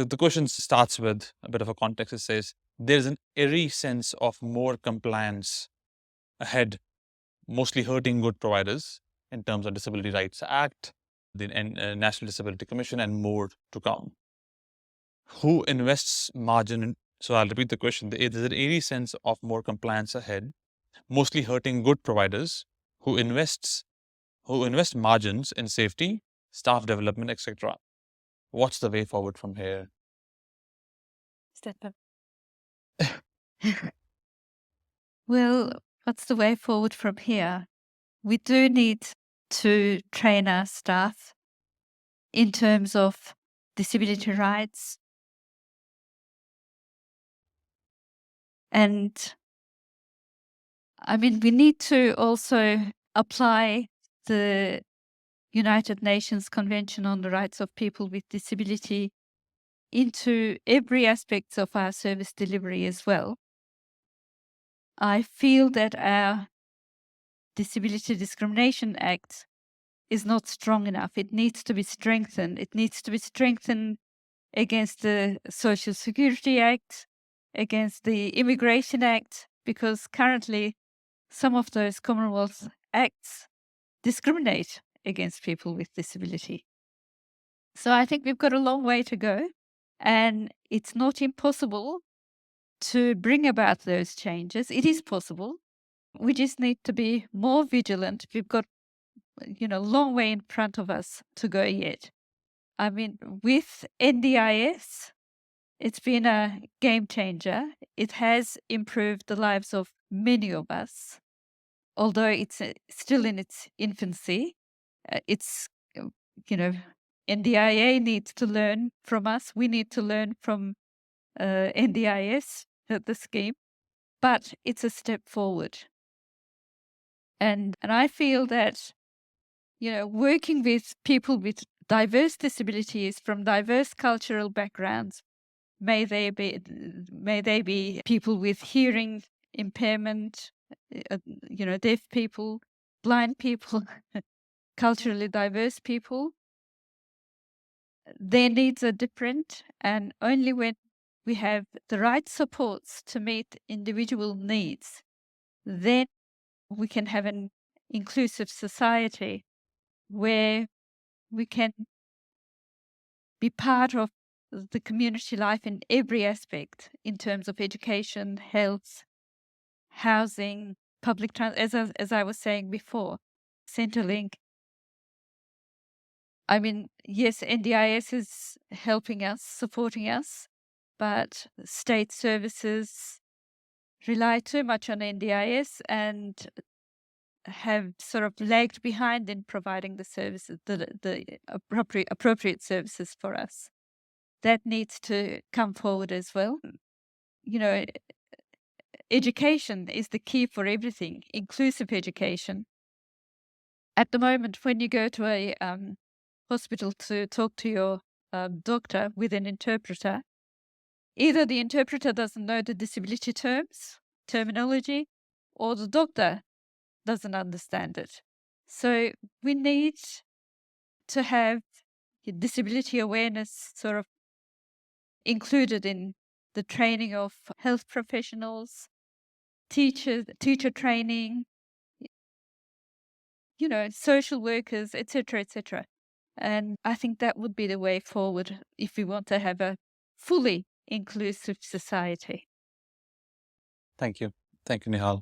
The question starts with a bit of a context. It says, there's an eerie sense of more compliance ahead, mostly hurting good providers in terms of Disability Rights Act, the National Disability Commission, and more to come. Who invests margin in, so I'll repeat the question. There's an eerie sense of more compliance ahead, mostly hurting good providers who invest margins in safety, staff development, etc. What's the way forward from here? Well, what's the way forward from here? We do need to train our staff in terms of disability rights. And I mean, we need to also apply the United Nations Convention on the Rights of People with Disability into every aspect of our service delivery as well. I feel that our Disability Discrimination Act is not strong enough. It needs to be strengthened. It needs to be strengthened against the Social Security Act, against the Immigration Act, because currently some of those Commonwealth Acts discriminate against people with disability. So I think we've got a long way to go, and it's not impossible to bring about those changes. It is possible. We just need to be more vigilant. We've got, a long way in front of us to go yet. I mean, with NDIS, it's been a game changer. It has improved the lives of many of us, although it's still in its infancy. It's, NDIA needs to learn from us. We need to learn from NDIS, the scheme, but it's a step forward. And I feel that, working with people with diverse disabilities from diverse cultural backgrounds, may they be people with hearing impairment, deaf people, blind people, culturally diverse people, their needs are different, and only when we have the right supports to meet individual needs, then we can have an inclusive society where we can be part of the community life in every aspect in terms of education, health, housing, public transport, as I was saying before, Centrelink. I mean, yes, NDIS is helping us, supporting us, but state services rely too much on NDIS and have sort of lagged behind in providing the services, the appropriate services for us. That needs to come forward as well. Education is the key for everything, inclusive education. At the moment, when you go to a hospital to talk to your doctor with an interpreter, either the interpreter doesn't know the disability terminology, or the doctor doesn't understand it. So we need to have disability awareness sort of included in the training of health professionals, teacher training, social workers, etc., etc. And I think that would be the way forward if we want to have a fully inclusive society. Thank you. Thank you, Nihal.